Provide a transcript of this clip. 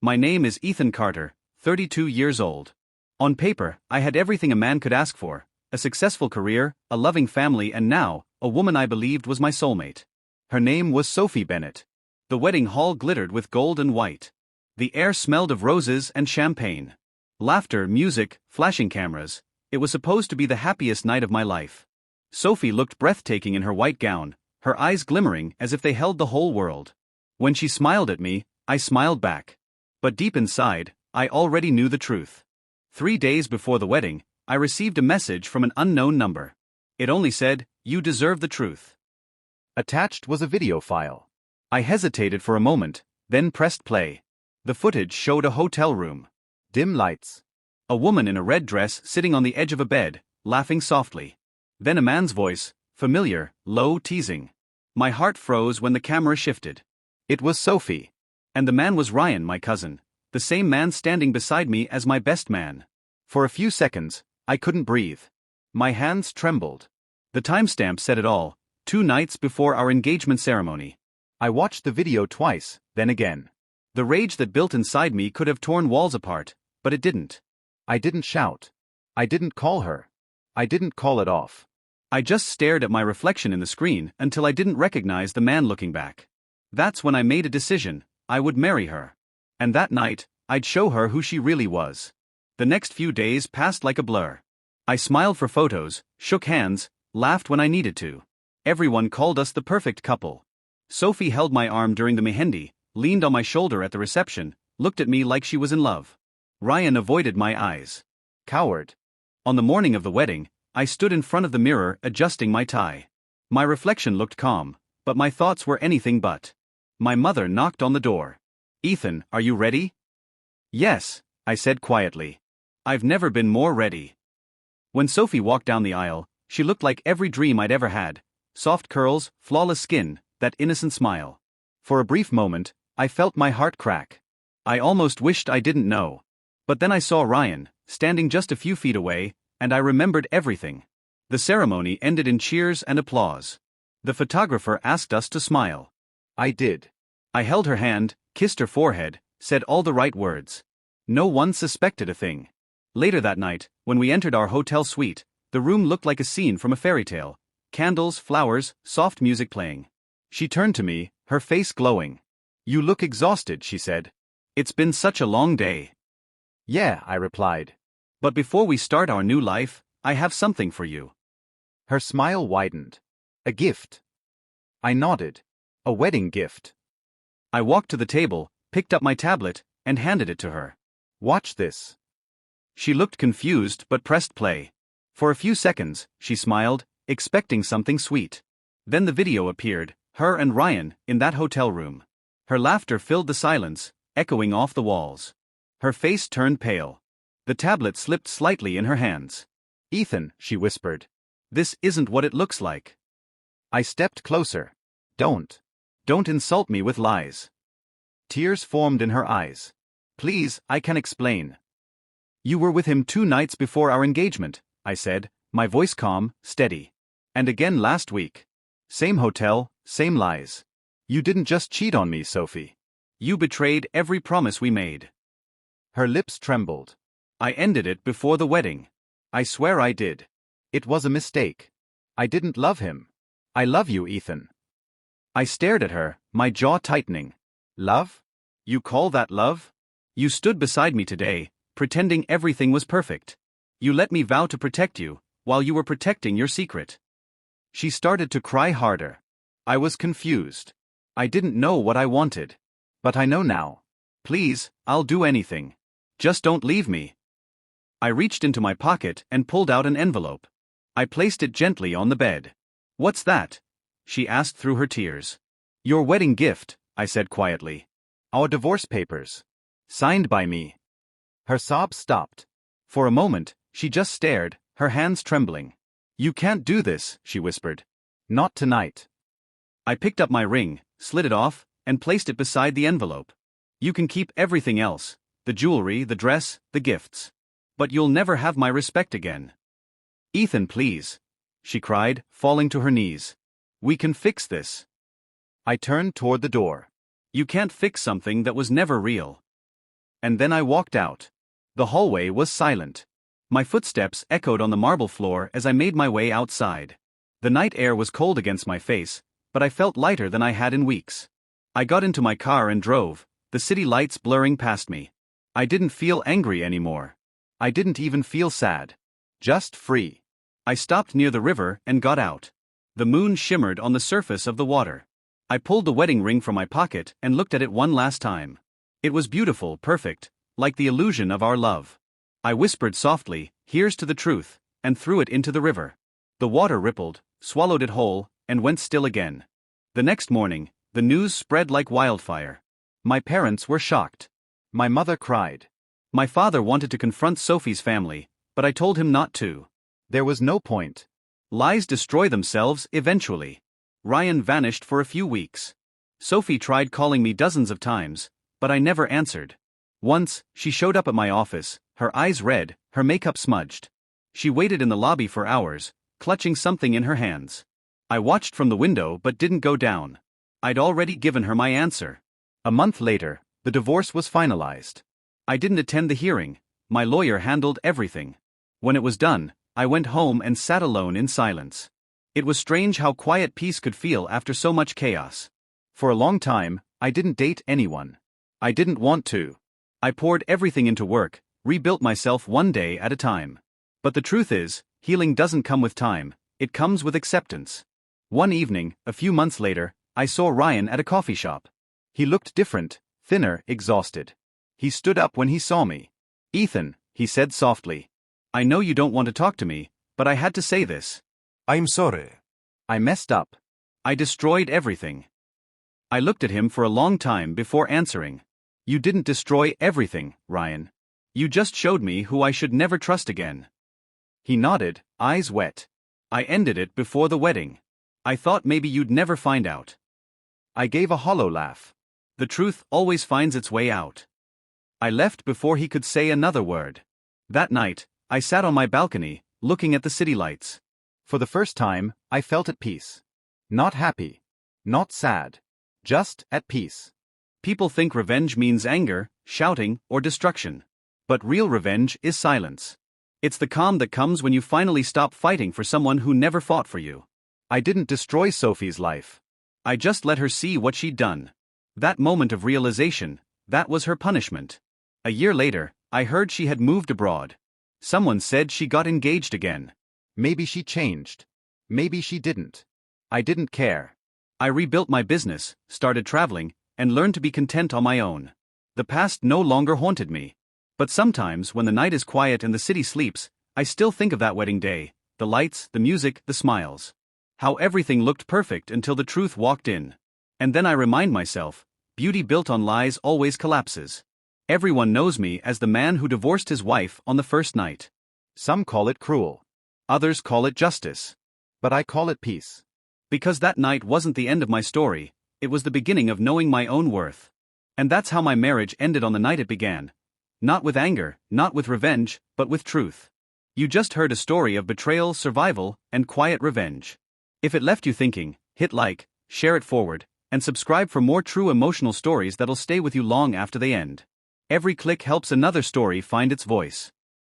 My name is Ethan Carter, 32 years old. On paper, I had everything a man could ask for: a successful career, a loving family, and now, a woman I believed was my soulmate. Her name was Sophie Bennett. The wedding hall glittered with gold and white. The air smelled of roses and champagne. Laughter, music, flashing cameras. It was supposed to be the happiest night of my life. Sophie looked breathtaking in her white gown, her eyes glimmering as if they held the whole world. When she smiled at me, I smiled back. But deep inside, I already knew the truth. 3 days before the wedding, I received a message from an unknown number. It only said, "You deserve the truth." Attached was a video file. I hesitated for a moment, then pressed play. The footage showed a hotel room. Dim lights. A woman in a red dress sitting on the edge of a bed, laughing softly. Then a man's voice, familiar, low, teasing. My heart froze when the camera shifted. It was Sophie. And the man was Ryan, my cousin, the same man standing beside me as my best man. For a few seconds, I couldn't breathe. My hands trembled. The timestamp said it all: 2 nights before our engagement ceremony. I watched the video twice, then again. The rage that built inside me could have torn walls apart, but it didn't. I didn't shout. I didn't call her. I didn't call it off. I just stared at my reflection in the screen until I didn't recognize the man looking back. That's when I made a decision: I would marry her. And that night, I'd show her who she really was. The next few days passed like a blur. I smiled for photos, shook hands, laughed when I needed to. Everyone called us the perfect couple. Sophie held my arm during the mehendi, leaned on my shoulder at the reception, looked at me like she was in love. Ryan avoided my eyes. Coward. On the morning of the wedding, I stood in front of the mirror adjusting my tie. My reflection looked calm, but my thoughts were anything but. My mother knocked on the door. "Ethan, are you ready?" "Yes," I said quietly. "I've never been more ready." When Sophie walked down the aisle, she looked like every dream I'd ever had: soft curls, flawless skin, that innocent smile. For a brief moment, I felt my heart crack. I almost wished I didn't know. But then I saw Ryan, standing just a few feet away, and I remembered everything. The ceremony ended in cheers and applause. The photographer asked us to smile. I did. I held her hand, kissed her forehead, said all the right words. No one suspected a thing. Later that night, when we entered our hotel suite, the room looked like a scene from a fairy tale. Candles, flowers, soft music playing. She turned to me, her face glowing. "You look exhausted," she said. "It's been such a long day." "Yeah," I replied. "But before we start our new life, I have something for you." Her smile widened. "A gift." I nodded. "A wedding gift." I walked to the table, picked up my tablet, and handed it to her. "Watch this." She looked confused but pressed play. For a few seconds, she smiled, expecting something sweet. Then the video appeared, her and Ryan, in that hotel room. Her laughter filled the silence, echoing off the walls. Her face turned pale. The tablet slipped slightly in her hands. "Ethan," she whispered. "This isn't what it looks like." I stepped closer. Don't insult me with lies." Tears formed in her eyes. "Please, I can explain." "You were with him 2 nights before our engagement," I said, my voice calm, steady. "And again last week. Same hotel, same lies. You didn't just cheat on me, Sophie. You betrayed every promise we made." Her lips trembled. "I ended it before the wedding. I swear I did. It was a mistake. I didn't love him. I love you, Ethan." I stared at her, my jaw tightening. "Love? You call that love? You stood beside me today, pretending everything was perfect. You let me vow to protect you, while you were protecting your secret." She started to cry harder. I was confused. I didn't know what I wanted. But I know now. "Please, I'll do anything. Just don't leave me." I reached into my pocket and pulled out an envelope. I placed it gently on the bed. "What's that?" she asked through her tears. "Your wedding gift," I said quietly. "Our divorce papers. Signed by me." Her sobs stopped. For a moment, she just stared, her hands trembling. "You can't do this," she whispered. "Not tonight." I picked up my ring, slid it off, and placed it beside the envelope. "You can keep everything else, the jewelry, the dress, the gifts. But you'll never have my respect again." "Ethan, please," she cried, falling to her knees. "We can fix this." I turned toward the door. "You can't fix something that was never real." And then I walked out. The hallway was silent. My footsteps echoed on the marble floor as I made my way outside. The night air was cold against my face, but I felt lighter than I had in weeks. I got into my car and drove, the city lights blurring past me. I didn't feel angry anymore. I didn't even feel sad. Just free. I stopped near the river and got out. The moon shimmered on the surface of the water. I pulled the wedding ring from my pocket and looked at it one last time. It was beautiful, perfect, like the illusion of our love. I whispered softly, "Here's to the truth," and threw it into the river. The water rippled, swallowed it whole, and went still again. The next morning, the news spread like wildfire. My parents were shocked. My mother cried. My father wanted to confront Sophie's family, but I told him not to. There was no point. Lies destroy themselves eventually. Ryan vanished for a few weeks. Sophie tried calling me dozens of times, but I never answered. Once, she showed up at my office, her eyes red, her makeup smudged. She waited in the lobby for hours, clutching something in her hands. I watched from the window but didn't go down. I'd already given her my answer. A month later, the divorce was finalized. I didn't attend the hearing, my lawyer handled everything. When it was done, I went home and sat alone in silence. It was strange how quiet peace could feel after so much chaos. For a long time, I didn't date anyone. I didn't want to. I poured everything into work, rebuilt myself one day at a time. But the truth is, healing doesn't come with time, it comes with acceptance. One evening, a few months later, I saw Ryan at a coffee shop. He looked different, thinner, exhausted. He stood up when he saw me. "Ethan," he said softly. "I know you don't want to talk to me, but I had to say this. I'm sorry. I messed up. I destroyed everything." I looked at him for a long time before answering. "You didn't destroy everything, Ryan. You just showed me who I should never trust again." He nodded, eyes wet. "I ended it before the wedding. I thought maybe you'd never find out." I gave a hollow laugh. The truth always finds its way out. I left before he could say another word. That night, I sat on my balcony, looking at the city lights. For the first time, I felt at peace. Not happy. Not sad. Just at peace. People think revenge means anger, shouting, or destruction. But real revenge is silence. It's the calm that comes when you finally stop fighting for someone who never fought for you. I didn't destroy Sophie's life. I just let her see what she'd done. That moment of realization, that was her punishment. A year later, I heard she had moved abroad. Someone said she got engaged again. Maybe she changed. Maybe she didn't. I didn't care. I rebuilt my business, started traveling, and learned to be content on my own. The past no longer haunted me. But sometimes when the night is quiet and the city sleeps, I still think of that wedding day, the lights, the music, the smiles. How everything looked perfect until the truth walked in. And then I remind myself, beauty built on lies always collapses. Everyone knows me as the man who divorced his wife on the first night. Some call it cruel. Others call it justice. But I call it peace. Because that night wasn't the end of my story, it was the beginning of knowing my own worth. And that's how my marriage ended on the night it began. Not with anger, not with revenge, but with truth. You just heard a story of betrayal, survival, and quiet revenge. If it left you thinking, hit like, share it forward, and subscribe for more true emotional stories that'll stay with you long after they end. Every click helps another story find its voice.